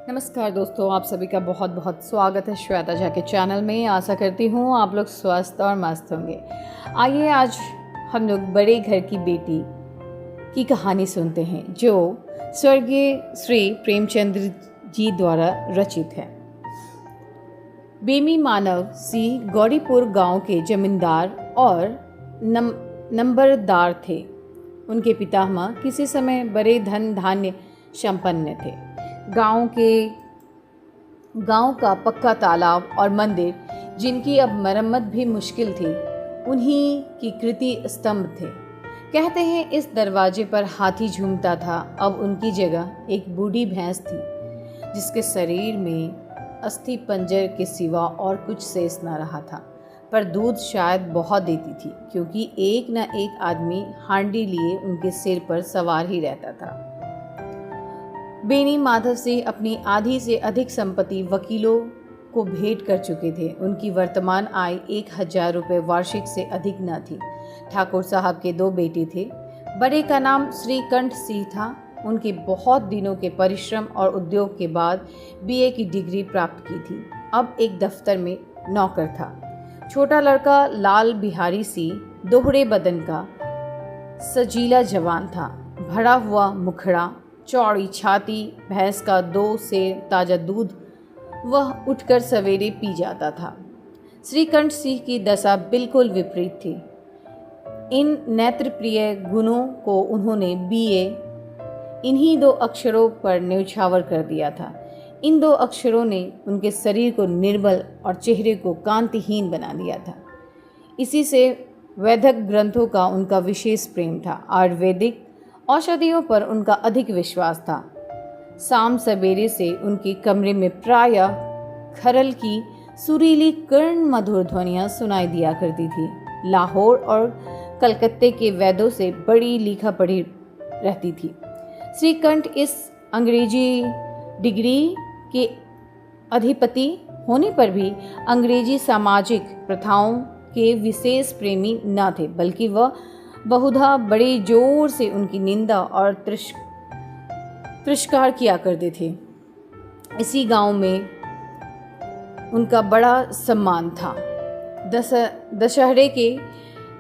नमस्कार दोस्तों, आप सभी का बहुत बहुत स्वागत है श्वेता झा के चैनल में। आशा करती हूँ आप लोग स्वस्थ और मस्त होंगे। आइए आज हम लोग बड़े घर की बेटी की कहानी सुनते हैं जो स्वर्गीय श्री प्रेमचंद्र जी द्वारा रचित है। बेमी मानव सिंह गौरीपुर गांव के जमींदार और नंबरदार थे। उनके पितामह किसी समय बड़े धन धान्य संपन्न थे। गांव का पक्का तालाब और मंदिर, जिनकी अब मरम्मत भी मुश्किल थी, उन्हीं की कृति स्तंभ थे। कहते हैं इस दरवाजे पर हाथी झूमता था। अब उनकी जगह एक बूढ़ी भैंस थी जिसके शरीर में अस्थि पंजर के सिवा और कुछ शेष न रहा था, पर दूध शायद बहुत देती थी, क्योंकि एक न एक आदमी हांडी लिए उनके सिर पर सवार ही रहता था। बेनी माधव सिंह अपनी आधी से अधिक संपत्ति वकीलों को भेंट कर चुके थे। उनकी वर्तमान आय 1000 रुपये वार्षिक से अधिक न थी। ठाकुर साहब के 2 बेटे थे। बड़े का नाम श्रीकंठ सिंह था। उनके बहुत दिनों के परिश्रम और उद्योग के बाद बीए की डिग्री प्राप्त की थी। अब एक दफ्तर में नौकर था। छोटा लड़का लाल बिहारी सिंह दोहरे बदन का सजीला जवान था। भरा हुआ मुखड़ा, चौड़ी छाती, भैंस का 2 सेर ताज़ा दूध वह उठकर सवेरे पी जाता था। श्रीकंठ सिंह की दशा बिल्कुल विपरीत थी। इन नेत्रप्रिय गुणों को उन्होंने बीए इन्हीं 2 अक्षरों पर न्यौछावर कर दिया था। इन 2 अक्षरों ने उनके शरीर को निर्बल और चेहरे को कांतिहीन बना दिया था। इसी से वैदिक ग्रंथों का उनका विशेष प्रेम था। आयुर्वेदिक औषधियों पर उनका अधिक विश्वास था। शाम सवेरे से उनके कमरे में प्रायः खरल की सुरीली कर्ण मधुर ध्वनियाँ सुनाई दिया करती थी। लाहौर और कलकत्ते के वैद्यों से बड़ी लिखा पढ़ी रहती थी। श्रीकंठ इस अंग्रेजी डिग्री के अधिपति होने पर भी अंग्रेजी सामाजिक प्रथाओं के विशेष प्रेमी न थे, बल्कि वह बहुधा बड़े जोर से उनकी निंदा और तिरस्कार किया करते थे। इसी गांव में उनका बड़ा सम्मान था। दशहरे के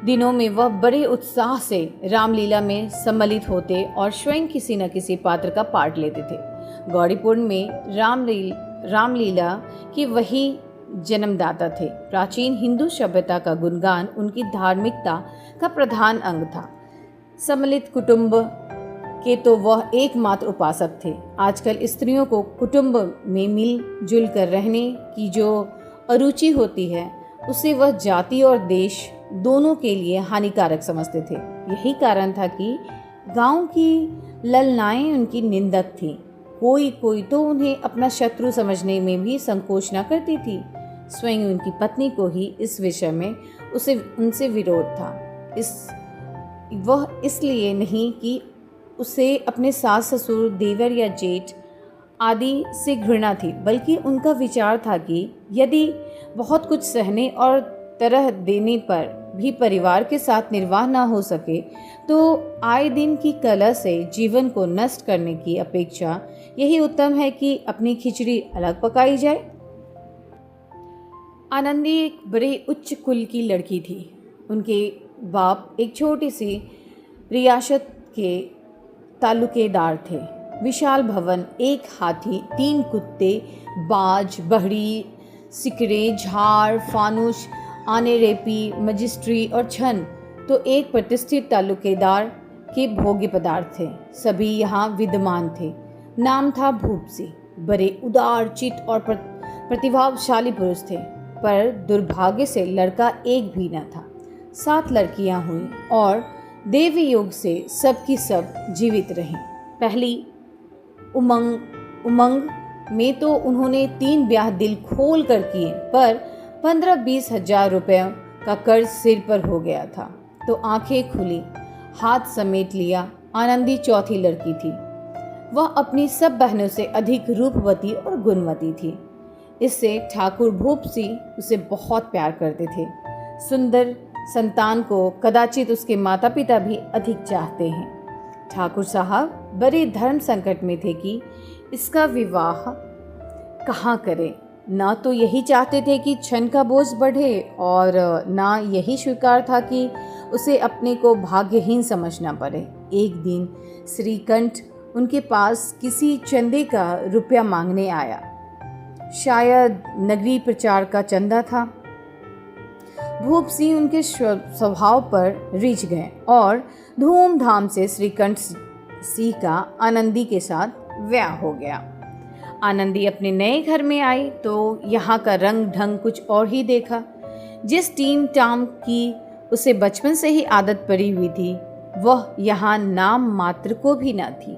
दिनों में वह बड़े उत्साह से रामलीला में सम्मिलित होते और स्वयं किसी न किसी पात्र का पाठ लेते थे। गौरीपुर में रामलीला की वही जन्मदाता थे। प्राचीन हिंदू सभ्यता का गुणगान उनकी धार्मिकता का प्रधान अंग था। सम्मिलित कुटुंब के तो वह एकमात्र उपासक थे। आजकल स्त्रियों को कुटुंब में मिलजुल कर रहने की जो अरुचि होती है, उसे वह जाति और देश दोनों के लिए हानिकारक समझते थे। यही कारण था कि गांव की ललनाएं उनकी निंदक थीं। कोई तो उन्हें अपना शत्रु समझने में भी संकोच न करती थी। स्वयं उनकी पत्नी को ही इस विषय में उनसे विरोध था। वह इसलिए नहीं कि उसे अपने सास ससुर, देवर या जेठ आदि से घृणा थी, बल्कि उनका विचार था कि यदि बहुत कुछ सहने और तरह देने पर भी परिवार के साथ निर्वाह न हो सके, तो आए दिन की कला से जीवन को नष्ट करने की अपेक्षा यही उत्तम है कि अपनी खिचड़ी अलग पकाई जाए। आनंदी एक बड़े उच्च कुल की लड़की थी। उनके बाप एक छोटी सी रियासत के तालुकेदार थे। विशाल भवन, 1 हाथी, 3 कुत्ते, बाज, बहरी, सिकरे, झाड़, फानुस, आनेरेपी, मजिस्ट्री और छन तो एक प्रतिष्ठित तालुकेदार के भोग्य पदार्थ थे। सभी यहाँ विद्यमान थे। नाम था भूप सिंह। बड़े उदार चित्त और प्रतिभाशाली पुरुष थे, पर दुर्भाग्य से लड़का एक भी न था। 7 लड़कियां हुई और देवी योग से सब की सब जीवित रहीं। पहली उमंग में तो उन्होंने 3 ब्याह दिल खोल कर किए, पर 15-20 हजार रुपये का कर्ज सिर पर हो गया था तो आंखें खुली, हाथ समेट लिया। आनंदी चौथी लड़की थी। वह अपनी सब बहनों से अधिक रूपवती और गुणवती थी। इससे ठाकुर भूप सिंह उसे बहुत प्यार करते थे। सुंदर संतान को कदाचित उसके माता पिता भी अधिक चाहते हैं। ठाकुर साहब बड़े धर्म संकट में थे कि इसका विवाह कहाँ करें। ना तो यही चाहते थे कि छन का बोझ बढ़े और ना यही स्वीकार था कि उसे अपने को भाग्यहीन समझना पड़े। एक दिन श्रीकंठ उनके पास किसी चंदे का रुपया मांगने आया। शायद नगरी प्रचार का चंदा था। भूप सिंह उनके स्वभाव पर रिझ गए और धूमधाम से श्रीकंठ सिंह का आनंदी के साथ ब्याह हो गया। आनंदी अपने नए घर में आई तो यहाँ का रंग ढंग कुछ और ही देखा। जिस टीम टाम की उसे बचपन से ही आदत पड़ी हुई थी, वह यहाँ नाम मात्र को भी न थी।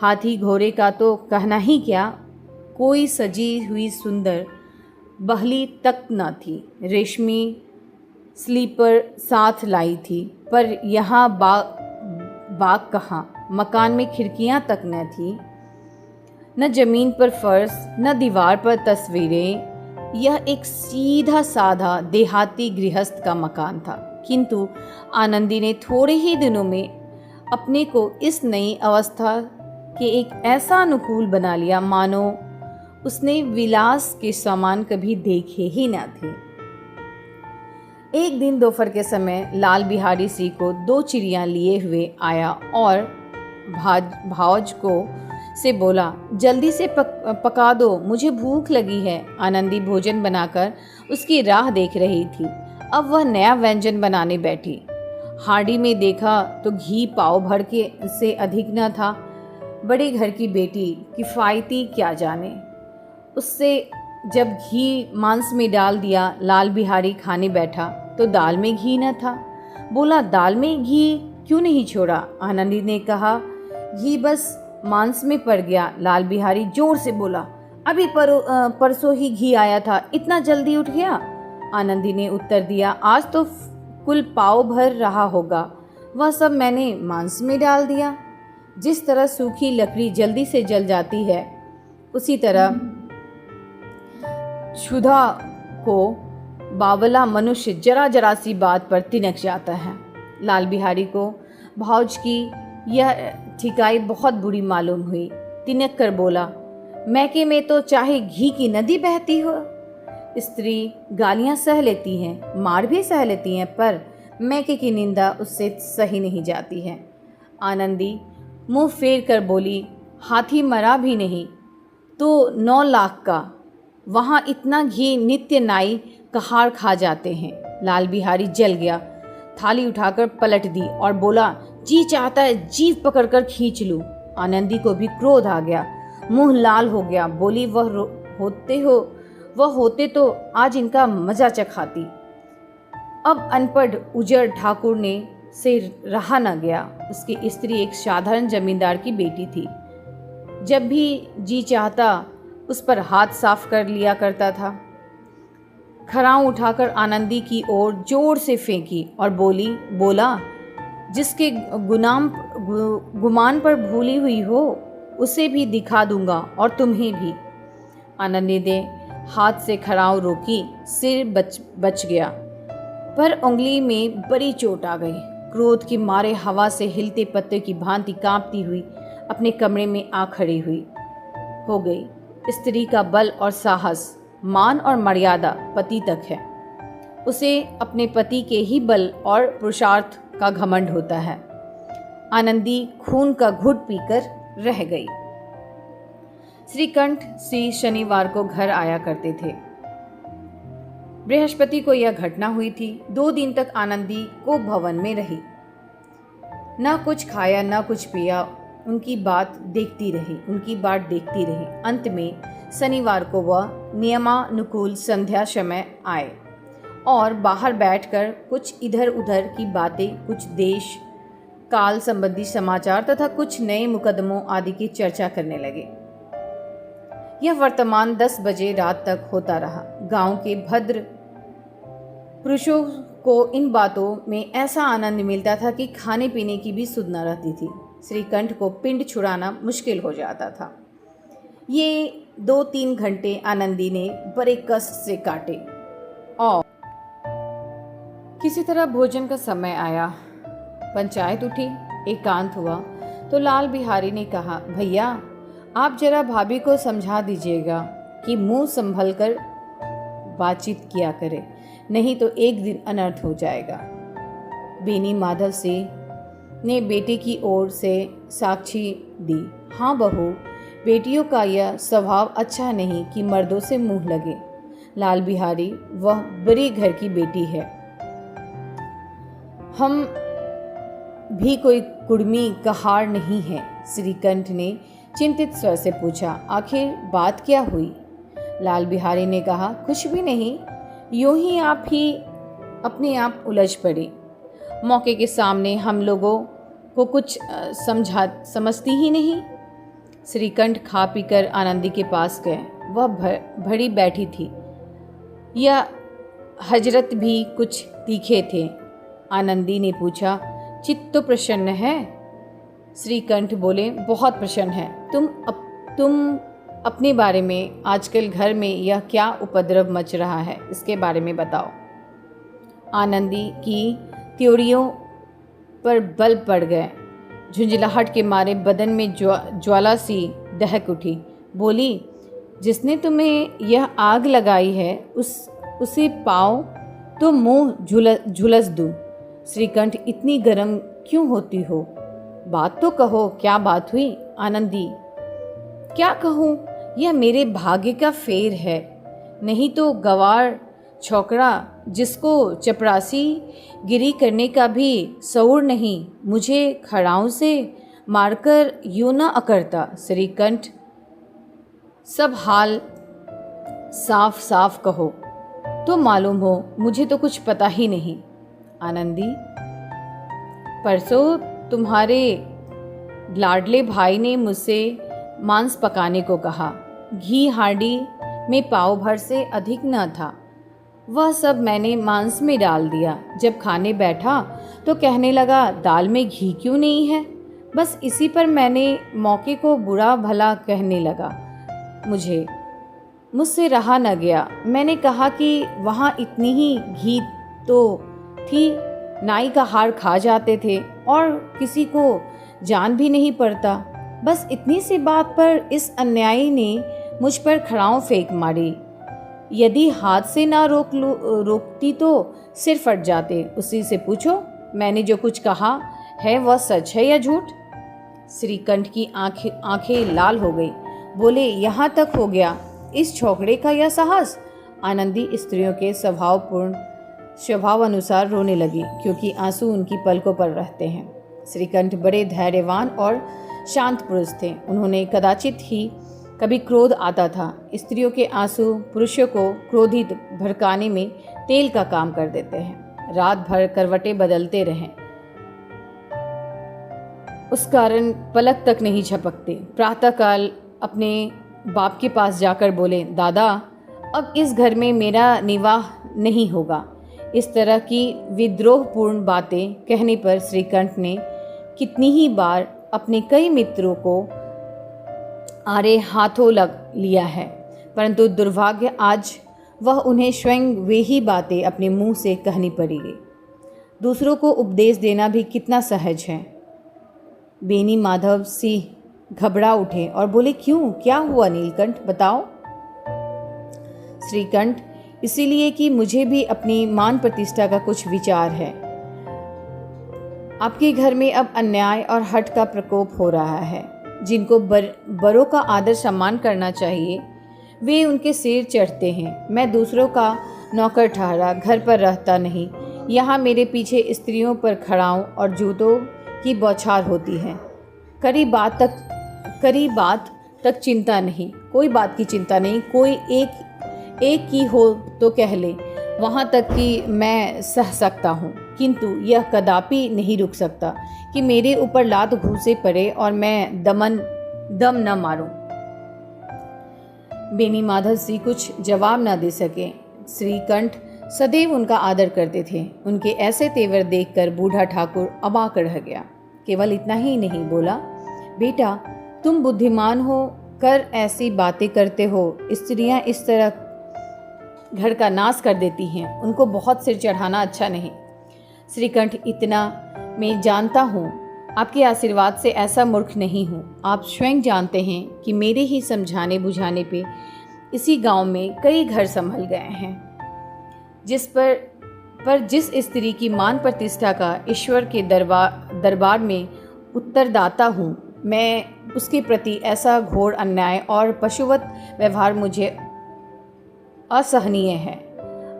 हाथी घोड़े का तो कहना ही क्या, कोई सजी हुई सुंदर बहली तक न थी। रेशमी स्लीपर साथ लाई थी, पर यहाँ बाग कहाँ, मकान में खिड़कियाँ तक न थी, न जमीन पर फर्श, न दीवार पर तस्वीरें। यह एक सीधा साधा देहाती गृहस्थ का मकान था। किंतु आनंदी ने थोड़े ही दिनों में अपने को इस नई अवस्था के एक ऐसा अनुकूल बना लिया मानो उसने विलास के सामान कभी देखे ही न थे। एक दिन दोपहर के समय लाल बिहारी सिंह को 2 चिड़ियाँ लिए हुए आया और भावज को से बोला, जल्दी से पका दो, मुझे भूख लगी है। आनंदी भोजन बनाकर उसकी राह देख रही थी। अब वह नया व्यंजन बनाने बैठी। हांडी में देखा तो घी पाव भर के से अधिक न था। बड़े घर की बेटी किफ़ायती क्या जाने। उससे जब घी मांस में डाल दिया, लाल बिहारी खाने बैठा तो दाल में घी न था। बोला, दाल में घी क्यों नहीं छोड़ा? आनंदी ने कहा, घी बस मांस में पड़ गया। लाल बिहारी जोर से बोला, अभी परसों ही घी आया था, इतना जल्दी उठ गया? आनंदी ने उत्तर दिया, आज तो कुल पाव भर रहा होगा, वह सब मैंने मांस में डाल दिया। जिस तरह सूखी लकड़ी जल्दी से जल जाती है, उसी तरह क्षुधा को बावला मनुष्य जरा जरा सी बात पर तिनक जाता है। लाल बिहारी को भाउज की यह ठिकाई बहुत बुरी मालूम हुई। तिनक कर बोला, मैके में तो चाहे घी की नदी बहती हो। स्त्री गालियां सह लेती हैं, मार भी सह लेती हैं, पर मैके की निंदा उससे सही नहीं जाती है। आनंदी मुंह फेर कर बोली, हाथी मरा भी नहीं तो 9 लाख का, वहाँ इतना घी नित्य नाई कहार खा जाते हैं। लाल बिहारी जल गया, थाली उठाकर पलट दी और बोला, जी चाहता है जीभ पकड़कर खींच लूं। आनंदी को भी क्रोध आ गया, मुंह लाल हो गया। बोली, वह होते तो आज इनका मजा चखाती। अब अनपढ़ उजड़ ठाकुर ने से रहा न गया। उसकी स्त्री एक साधारण जमींदार की बेटी थी। जब भी जी चाहता उस पर हाथ साफ कर लिया करता था। खराऊ उठाकर आनंदी की ओर जोर से फेंकी और बोला, जिसके गुमान पर भूली हुई हो उसे भी दिखा दूंगा और तुम्हें भी। आनंदी ने हाथ से खराऊ रोकी, सिर बच गया, पर उंगली में बड़ी चोट आ गई। क्रोध के मारे हवा से हिलते पत्ते की भांति कांपती हुई अपने कमरे में आ खड़ी हो गई। स्त्री का बल और साहस, मान और मर्यादा पति तक है। उसे अपने पति के ही बल और पुरुषार्थ का घमंड होता है। आनंदी खून का घुट पीकर रह गई। श्रीकंठ सिंह शनिवार को घर आया करते थे। बृहस्पति को यह घटना हुई थी। 2 दिन तक आनंदी को भवन में रही, न कुछ खाया न कुछ पिया। उनकी बाट देखती रही। अंत में शनिवार को वह नियमानुकूल संध्या समय आए और बाहर बैठकर कुछ इधर उधर की बातें, कुछ देश काल संबंधी समाचार तथा कुछ नए मुकदमों आदि की चर्चा करने लगे। यह वर्तमान 10 बजे रात तक होता रहा। गांव के भद्र पुरुषों को इन बातों में ऐसा आनंद मिलता था कि खाने पीने की भी सुध न रहती थी। श्रीकंठ को पिंड छुड़ाना मुश्किल हो जाता था। ये 2-3 घंटे आनंदी ने बड़े कष्ट से काटे और किसी तरह भोजन का समय आया। पंचायत उठी, एकांत हुआ तो लाल बिहारी ने कहा, भैया आप जरा भाभी को समझा दीजिएगा। कि मुंह संभल कर बातचीत किया करे, नहीं तो एक दिन अनर्थ हो जाएगा। बेनी माधव सिंह ने बेटे की ओर से साक्षी दी। हाँ बहू, बेटियों का यह स्वभाव अच्छा नहीं कि मर्दों से मुंह लगे। लाल बिहारी वह बड़े घर की बेटी है, हम भी कोई कुड़मी कहार नहीं है। श्रीकंठ ने चिंतित स्वर से पूछा, आखिर बात क्या हुई? लाल बिहारी ने कहा, कुछ भी नहीं, यूं ही आप ही अपने आप उलझ पड़ी। मौके के सामने हम लोगों को कुछ समझती ही नहीं। श्रीकंठ खा पीकर आनंदी के पास गए। वह भड़ी बैठी थी। यह हजरत भी कुछ तीखे थे। आनंदी ने पूछा, चित्त तो प्रसन्न है? श्रीकंठ बोले, बहुत प्रसन्न है। तुम अपने बारे में, आजकल घर में यह क्या उपद्रव मच रहा है, इसके बारे में बताओ। आनंदी की त्योरियों पर बल पड़ गए। झुंझलाहट के मारे बदन में ज्वाला सी दहक उठी। बोली, जिसने तुम्हें यह आग लगाई है उसे पाओ तो मुंह झुलस दूं। श्रीकंठ, इतनी गर्म क्यों होती हो? बात तो कहो, क्या बात हुई? आनंदी, क्या कहूँ, यह मेरे भाग्य का फेर है। नहीं तो गवार छोकरा जिसको चपरासी गिरी करने का भी सऊर नहीं, मुझे खड़ाऊ से मारकर यूं न अकड़ता। श्रीकंठ, सब हाल साफ साफ कहो तो मालूम हो, मुझे तो कुछ पता ही नहीं। आनंदी, परसों तुम्हारे लाडले भाई ने मुझसे मांस पकाने को कहा। घी हांडी में पाव भर से अधिक न था। वह सब मैंने मांस में डाल दिया। जब खाने बैठा तो कहने लगा, दाल में घी क्यों नहीं है? बस इसी पर मैंने मौके को बुरा भला कहने लगा। मुझसे रहा न गया। मैंने कहा कि वहाँ इतनी ही घी तो थी, नाई का हार खा जाते थे और किसी को जान भी नहीं पड़ता। बस इतनी सी बात पर इस अन्यायी ने मुझ पर खड़ाऊ फेंक मारी। यदि हाथ से ना रोकती तो सिर फट जाते। उसी से पूछो, मैंने जो कुछ कहा है वह सच है या झूठ? श्रीकंठ की आंखें लाल हो गई। बोले, यहाँ तक हो गया इस छोकरे का यह साहस? आनंदी स्त्रियों के स्वभाव अनुसार रोने लगी, क्योंकि आंसू उनकी पलकों पर रहते हैं। श्रीकंठ बड़े धैर्यवान और शांत पुरुष थे। उन्होंने कदाचित ही कभी क्रोध आता था। स्त्रियों के आंसू पुरुषों को क्रोधित भड़काने में तेल का काम कर देते हैं। रात भर करवटें बदलते रहें, उस कारण पलक तक नहीं झपकते। प्रातःकाल अपने बाप के पास जाकर बोले, दादा, अब इस घर में मेरा निवाह नहीं होगा। इस तरह की विद्रोहपूर्ण बातें कहने पर श्रीकंठ ने कितनी ही बार अपने कई मित्रों को आरे हाथों लग लिया है, परंतु दुर्भाग्य आज वह उन्हें स्वयं वे ही बातें अपने मुंह से कहनी पड़ेगी। दूसरों को उपदेश देना भी कितना सहज है। बेनी माधव सिंह घबरा उठे और बोले, क्यों, क्या हुआ नीलकंठ, बताओ। श्रीकंठ, इसीलिए कि मुझे भी अपनी मान प्रतिष्ठा का कुछ विचार है। आपके घर में अब अन्याय और हठ का प्रकोप हो रहा है। जिनको बड़ों का आदर सम्मान करना चाहिए वे उनके सिर चढ़ते हैं। मैं दूसरों का नौकर ठहरा घर पर रहता नहीं। यहाँ मेरे पीछे स्त्रियों पर खड़ाऊं और जूतों की बौछार होती है। करी बात तक चिंता नहीं, कोई बात की चिंता नहीं। कोई एक की हो तो कह ले, वहाँ तक कि मैं सह सकता हूँ, किंतु यह कदापि नहीं रुक सकता कि मेरे ऊपर लात घूंसे पड़े और मैं दम न मारूं। बेनी माधव सिंह कुछ जवाब न दे सके। श्रीकंठ सदैव उनका आदर करते थे। उनके ऐसे तेवर देखकर बूढ़ा ठाकुर अबाक रह गया। केवल इतना ही नहीं, बोला, बेटा, तुम बुद्धिमान हो कर ऐसी बातें करते हो। स्त्रियां इस तरह घर का नाश कर देती हैं। उनको बहुत सिर चढ़ाना अच्छा नहीं। श्रीकंठ, इतना मैं जानता हूँ, आपके आशीर्वाद से ऐसा मूर्ख नहीं हूँ। आप स्वयं जानते हैं कि मेरे ही समझाने बुझाने पे इसी गांव में कई घर संभल गए हैं। जिस स्त्री की मान प्रतिष्ठा का ईश्वर के दरबार में उत्तरदाता हूँ, मैं उसके प्रति ऐसा घोर अन्याय और पशुवत व्यवहार मुझे असहनीय है।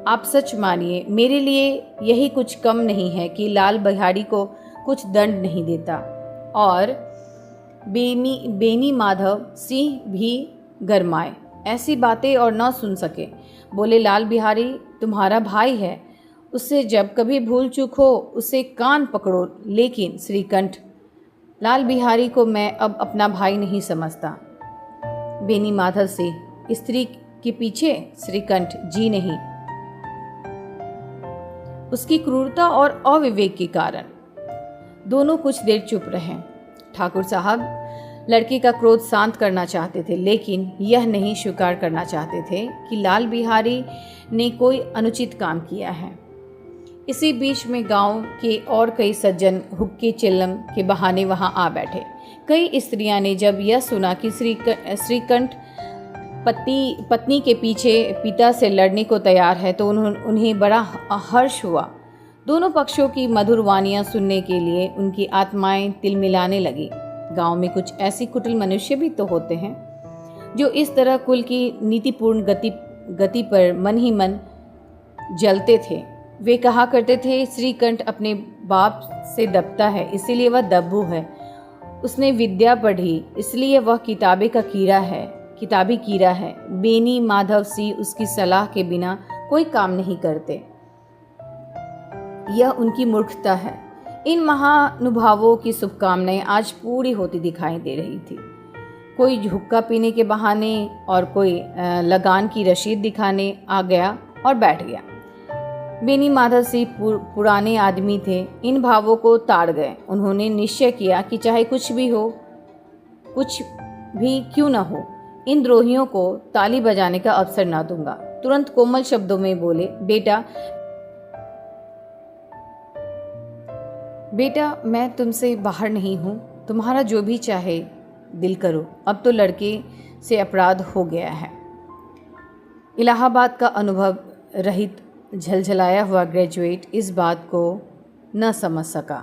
आप सच मानिए, मेरे लिए यही कुछ कम नहीं है कि लाल बिहारी को कुछ दंड नहीं देता और बेनी माधव सिंह भी गरमाए, ऐसी बातें और न सुन सके। बोले, लाल बिहारी तुम्हारा भाई है, उससे जब कभी भूल चूक हो उसे कान पकड़ो। लेकिन श्रीकंठ, लाल बिहारी को मैं अब अपना भाई नहीं समझता। बेनी माधव से स्त्री के पीछे श्रीकंठ जी नहीं, उसकी क्रूरता और अविवेक के कारण। दोनों कुछ देर चुप रहे। ठाकुर साहब लड़के का क्रोध शांत करना चाहते थे, लेकिन यह नहीं स्वीकार करना चाहते थे कि लाल बिहारी ने कोई अनुचित काम किया है। इसी बीच में गांव के और कई सज्जन हुक्के चिल्लम के बहाने वहां आ बैठे। कई स्त्रियां ने जब यह सुना कि श्रीकंठ पत्नी के पीछे पिता से लड़ने को तैयार है तो उन्हें बड़ा हर्ष हुआ। दोनों पक्षों की मधुर वानियां सुनने के लिए उनकी आत्माएं तिलमिलाने लगी। गांव में कुछ ऐसी कुटिल मनुष्य भी तो होते हैं जो इस तरह कुल की नीतिपूर्ण गति पर मन ही मन जलते थे। वे कहा करते थे, श्रीकंठ अपने बाप से दबता है इसीलिए वह दब्बू है, उसने विद्या पढ़ी इसलिए वह किताबी कीड़ा है। बेनी माधव सी उसकी सलाह के बिना कोई काम नहीं करते, यह उनकी मूर्खता है। इन महानुभावों की शुभकामनाएं आज पूरी होती दिखाई दे रही थी। कोई हुक्का पीने के बहाने और कोई लगान की रसीद दिखाने आ गया और बैठ गया। बेनी माधव सिंह पुराने आदमी थे, इन भावों को ताड़ गए। उन्होंने निश्चय किया कि चाहे कुछ भी क्यों न हो, इन द्रोहियों को ताली बजाने का अवसर ना दूंगा। तुरंत कोमल शब्दों में बोले, बेटा मैं तुमसे बाहर नहीं हूँ, तुम्हारा जो भी चाहे दिल करो। अब तो लड़के से अपराध हो गया है। इलाहाबाद का अनुभव रहित झलझलाया हुआ ग्रेजुएट इस बात को न समझ सका।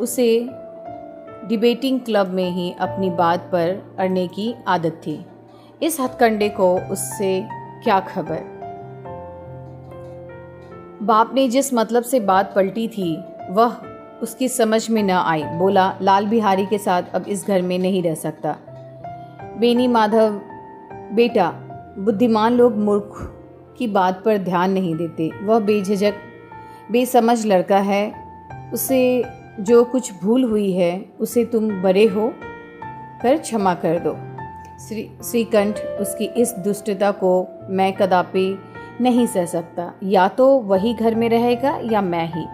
उसे डिबेटिंग क्लब में ही अपनी बात पर अड़ने की आदत थी। इस हथकंडे को उससे क्या खबर। बाप ने जिस मतलब से बात पलटी थी वह उसकी समझ में न आई। बोला, लाल बिहारी के साथ अब इस घर में नहीं रह सकता। बेनी माधव, बेटा बुद्धिमान लोग मूर्ख की बात पर ध्यान नहीं देते। वह बेझिझक बेसमझ लड़का है, उसे जो कुछ भूल हुई है उसे तुम बड़े हो कर क्षमा कर दो। श्रीकंठ, उसकी इस दुष्टता को मैं कदापि नहीं सह सकता। या तो वही घर में रहेगा या मैं ही।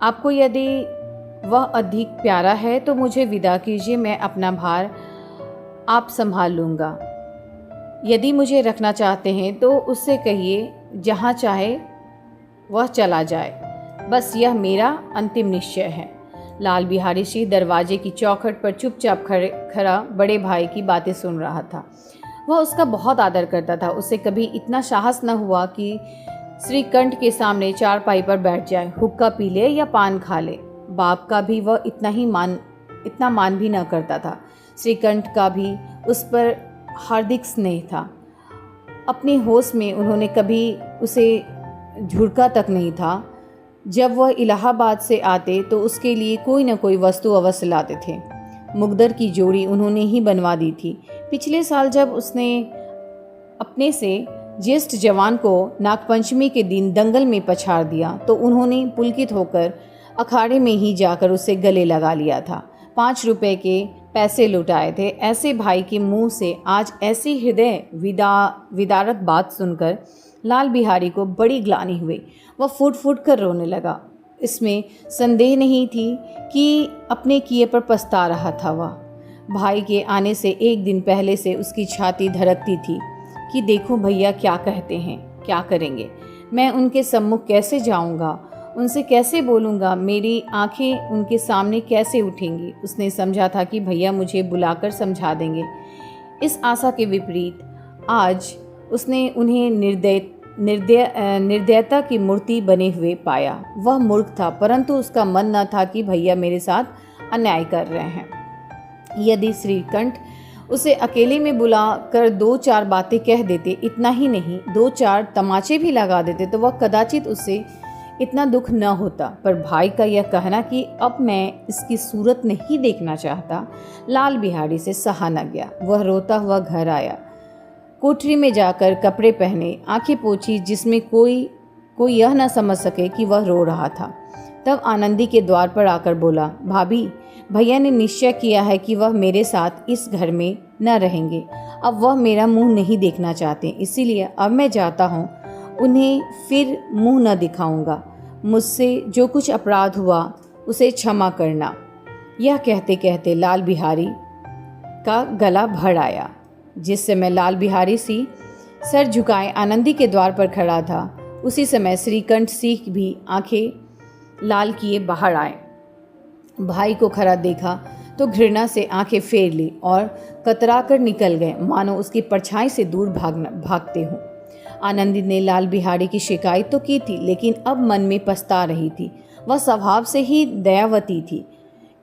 आपको यदि वह अधिक प्यारा है तो मुझे विदा कीजिए, मैं अपना भार आप संभाल लूँगा। यदि मुझे रखना चाहते हैं तो उससे कहिए जहाँ चाहे वह चला जाए। बस यह मेरा अंतिम निश्चय है। लाल बिहारी सिंह दरवाजे की चौखट पर चुपचाप खड़ा बड़े भाई की बातें सुन रहा था। वह उसका बहुत आदर करता था। उसे कभी इतना साहस न हुआ कि श्रीकंठ के सामने चारपाई पर बैठ जाए, हुक्का पी ले या पान खा ले। बाप का भी वह इतना मान भी न करता था। श्रीकंठ का भी उस पर हार्दिक स्नेह था। अपने होश में उन्होंने कभी उसे झुरका तक नहीं था। जब वह इलाहाबाद से आते तो उसके लिए कोई न कोई वस्तु अवश्य लाते थे। मुकद्दर की जोड़ी उन्होंने ही बनवा दी थी। पिछले साल जब उसने अपने से ज्येष्ठ जवान को नागपंचमी के दिन दंगल में पछाड़ दिया तो उन्होंने पुलकित होकर अखाड़े में ही जाकर उसे गले लगा लिया था। 5 रुपए के पैसे लुटाए थे। ऐसे भाई के मुंह से आज ऐसी हृदय विदारक बात सुनकर लाल बिहारी को बड़ी ग्लानि हुई। वह फूट फूट कर रोने लगा। इसमें संदेह नहीं थी कि अपने किए पर पछता रहा था। वह भाई के आने से एक दिन पहले से उसकी छाती धड़कती थी कि देखो भैया क्या कहते हैं, क्या करेंगे, मैं उनके सम्मुख कैसे जाऊंगा, उनसे कैसे बोलूँगा, मेरी आंखें उनके सामने कैसे उठेंगी। उसने समझा था कि भैया मुझे बुलाकर समझा देंगे। इस आशा के विपरीत आज उसने उन्हें निर्दयता की मूर्ति बने हुए पाया। वह मूर्ख था, परंतु उसका मन न था कि भैया मेरे साथ अन्याय कर रहे हैं। यदि श्रीकंठ उसे अकेले में बुला कर 2-4 बातें कह देते, इतना ही नहीं 2-4 तमाचे भी लगा देते, तो वह कदाचित उससे इतना दुख न होता। पर भाई का यह कहना कि अब मैं इसकी सूरत नहीं देखना चाहता, लाल बिहारी से सहा न गया। वह रोता हुआ घर आया, कोठरी में जाकर कपड़े पहने, आंखें पोंछी, जिसमें कोई यह न समझ सके कि वह रो रहा था। तब आनंदी के द्वार पर आकर बोला, भाभी, भैया ने निश्चय किया है कि वह मेरे साथ इस घर में न रहेंगे। अब वह मेरा मुंह नहीं देखना चाहते, इसीलिए अब मैं जाता हूँ, उन्हें फिर मुंह न दिखाऊंगा। मुझसे जो कुछ अपराध हुआ उसे क्षमा करना। यह कहते कहते लाल बिहारी का गला भर आया। जिस समय लाल बिहारी सी सर झुकाए आनंदी के द्वार पर खड़ा था, उसी समय श्रीकंठ सिंह भी आंखें लाल किए बाहर आए। भाई को खड़ा देखा तो घृणा से आंखें फेर ली और कतरा कर निकल गए, मानो उसकी परछाई से दूर भागते हों। आनंदी ने लाल बिहारी की शिकायत तो की थी, लेकिन अब मन में पछता रही थी। वह स्वभाव से ही दयावती थी,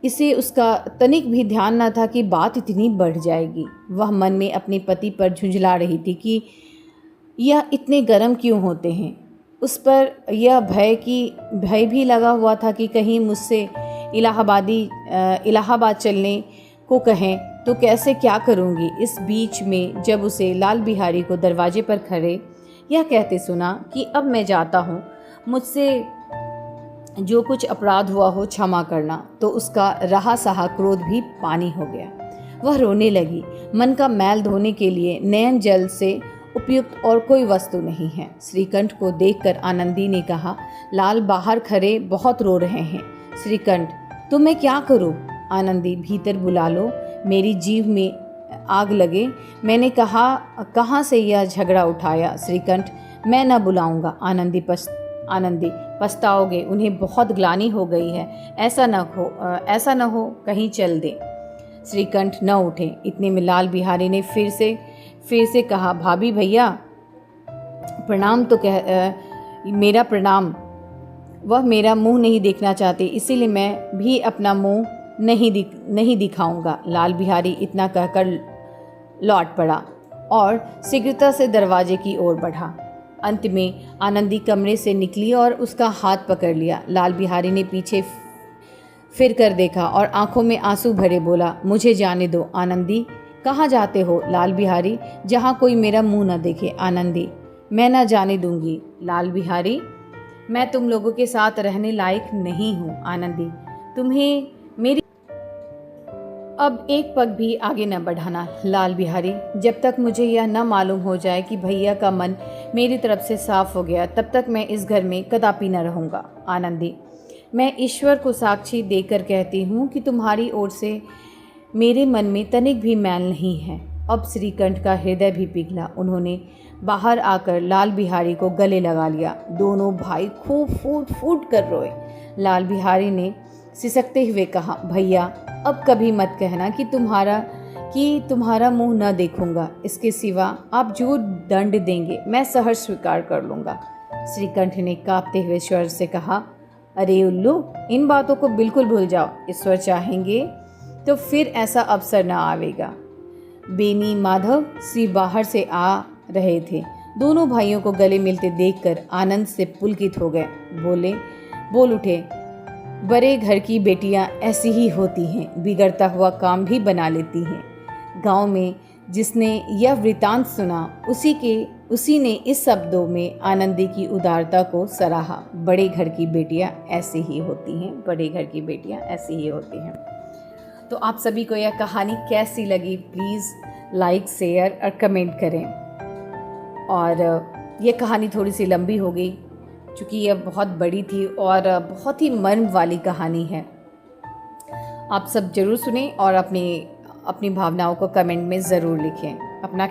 इसे उसका तनिक भी ध्यान न था कि बात इतनी बढ़ जाएगी। वह मन में अपने पति पर झुंझला रही थी कि यह इतने गर्म क्यों होते हैं। उस पर यह भय भी लगा हुआ था कि कहीं मुझसे इलाहाबाद चलने को कहें तो कैसे क्या करूंगी। इस बीच में जब उसे लाल बिहारी को दरवाजे पर खड़े यह कहते सुना कि अब मैं जाता हूँ, मुझसे जो कुछ अपराध हुआ हो क्षमा करना, तो उसका रहा सहा क्रोध भी पानी हो गया। वह रोने लगी। मन का मैल धोने के लिए नयन जल से उपयुक्त और कोई वस्तु नहीं है। श्रीकंठ को देखकर आनंदी ने कहा, लाल बाहर खड़े बहुत रो रहे हैं। श्रीकंठ, तो मैं क्या करूं? आनंदी, भीतर बुला लो, मेरी जीभ में आग लगे। मैंने कहाँ से यह झगड़ा उठाया? श्रीकंठ, मैं न बुलाऊंगा। आनंदी, पछताओगे, उन्हें बहुत ग्लानि हो गई है। ऐसा न हो कहीं चल दे। श्रीकंठ न उठे। इतने में लाल बिहारी ने फिर से कहा, भाभी, भैया प्रणाम तो मेरा प्रणाम। वह मेरा मुंह नहीं देखना चाहते, इसीलिए मैं भी अपना मुंह नहीं दिखाऊंगा। लाल बिहारी इतना कहकर लौट पड़ा और शीघ्रता से दरवाजे की ओर बढ़ा। अंत में आनंदी कमरे से निकली और उसका हाथ पकड़ लिया। लाल बिहारी ने पीछे फिर कर देखा और आंखों में आंसू भरे बोला, मुझे जाने दो। आनंदी, कहाँ जाते हो? लाल बिहारी, जहाँ कोई मेरा मुंह न देखे। आनंदी, मैं न जाने दूंगी। लाल बिहारी, मैं तुम लोगों के साथ रहने लायक नहीं हूँ। आनंदी, तुम्हें मेरी अब एक पग भी आगे न बढ़ाना। लाल बिहारी, जब तक मुझे यह न मालूम हो जाए कि भैया का मन मेरी तरफ से साफ हो गया, तब तक मैं इस घर में कदापि न रहूँगा। आनंदी, मैं ईश्वर को साक्षी देकर कहती हूँ कि तुम्हारी ओर से मेरे मन में तनिक भी मैल नहीं है। अब श्रीकंठ का हृदय भी पिघला। उन्होंने बाहर आकर लाल बिहारी को गले लगा लिया। दोनों भाई खूब फूट कर रोए। लाल बिहारी ने सिसकते हुए कहा, भैया, अब कभी मत कहना कि तुम्हारा मुंह न देखूंगा। इसके सिवा आप जो दंड देंगे मैं सहर्ष स्वीकार कर लूंगा। श्रीकंठ ने कांपते हुए स्वर से कहा, अरे उल्लू, इन बातों को बिल्कुल भूल जाओ। ईश्वर चाहेंगे तो फिर ऐसा अवसर न आवेगा। बेनी माधव सी बाहर से आ रहे थे। दोनों भाइयों को गले मिलते देखकर आनंद से पुलकित हो गए। बोल उठे, बड़े घर की बेटियां ऐसी ही होती हैं, बिगड़ता हुआ काम भी बना लेती हैं। गांव में जिसने यह वृतांत सुना, उसी ने इस शब्दों में आनंदी की उदारता को सराहा। बड़े घर की बेटियां ऐसी ही होती हैं, बड़े घर की बेटियां ऐसी ही होती हैं। तो आप सभी को यह कहानी कैसी लगी, प्लीज़ लाइक, शेयर और कमेंट करें। और यह कहानी थोड़ी सी लंबी हो गई क्योंकि यह बहुत बड़ी थी और बहुत ही मर्म वाली कहानी है। आप सब ज़रूर सुनें और अपनी भावनाओं को कमेंट में ज़रूर लिखें। अपना